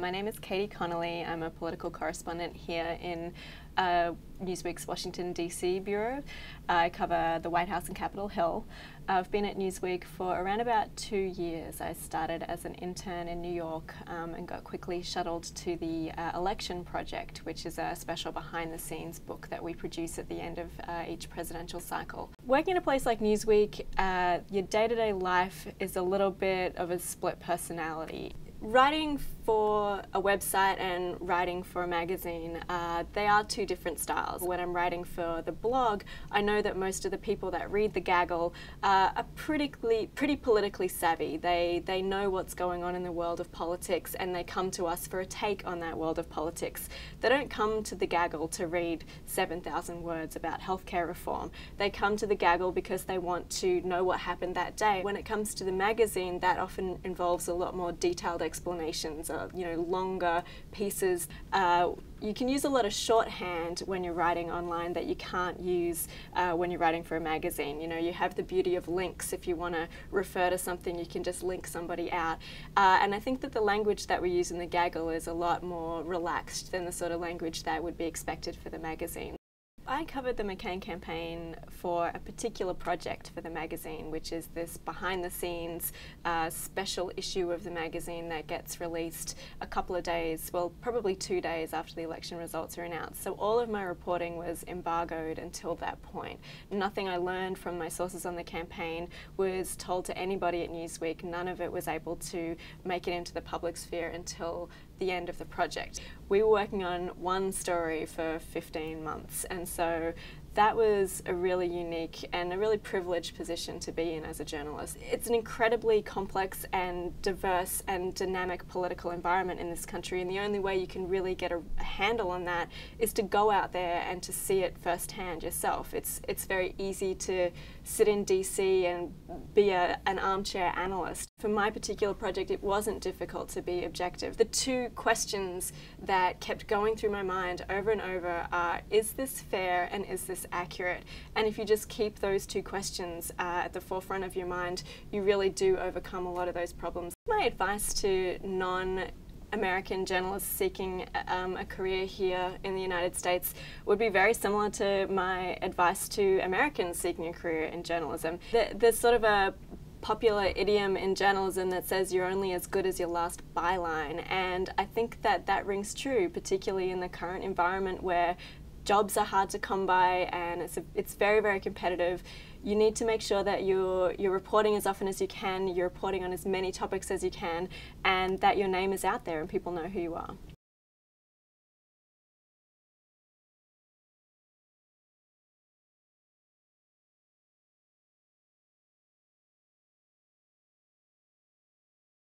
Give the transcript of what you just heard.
My name is Connolly. I'm a political correspondent here in Newsweek's Washington, D.C. bureau. I cover the White House and Capitol Hill. I've been at Newsweek for around about 2 years. I started as an intern in New York and got quickly shuttled to the Election Project, which is a special behind-the-scenes book that we produce at the end of each presidential cycle. Working at a place like Newsweek, your day-to-day life is a little bit of a split personality. Writing for a website and writing for a magazine, they are two different styles. When I'm writing for the blog, I know that most of the people that read the gaggle are pretty politically savvy. They know what's going on in the world of politics, and they come to us for a take on that world of politics. They don't come to the gaggle to read 7,000 words about healthcare reform. They come to the gaggle because they want to know what happened that day. When it comes to the magazine, that often involves a lot more detailed explanations, longer pieces. You can use a lot of shorthand when you're writing online that you can't use when you're writing for a magazine. You have the beauty of links. If you want to refer to something, you can just link somebody out. And I think that the language that we use in the gaggle is a lot more relaxed than the sort of language that would be expected for the magazine. I covered the McCain campaign for a particular project for the magazine, which is this behind-the-scenes special issue of the magazine that gets released a couple of days, well, probably 2 days after the election results are announced. So all of my reporting was embargoed until that point. Nothing I learned from my sources on the campaign was told to anybody at Newsweek. None of it was able to make it into the public sphere until the end of the project. We were working on one story for 15 months, and so that was a really unique and a really privileged position to be in as a journalist. It's an incredibly complex and diverse and dynamic political environment in this country, and the only way you can really get a handle on that is to go out there and to see it firsthand yourself. It's very easy to sit in DC and be an armchair analyst. For my particular project, it wasn't difficult to be objective. The two questions that kept going through my mind over and over are, is this fair and is this accurate? And if you just keep those two questions at the forefront of your mind, you really do overcome a lot of those problems. My advice to non-American journalists seeking a career here in the United States would be very similar to my advice to Americans seeking a career in journalism. There's sort of a popular idiom in journalism that says you're only as good as your last byline, and I think that rings true, particularly in the current environment where jobs are hard to come by and it's very, very competitive. You need to make sure that you're reporting as often as you can, you're reporting on as many topics as you can, and that your name is out there and people know who you are.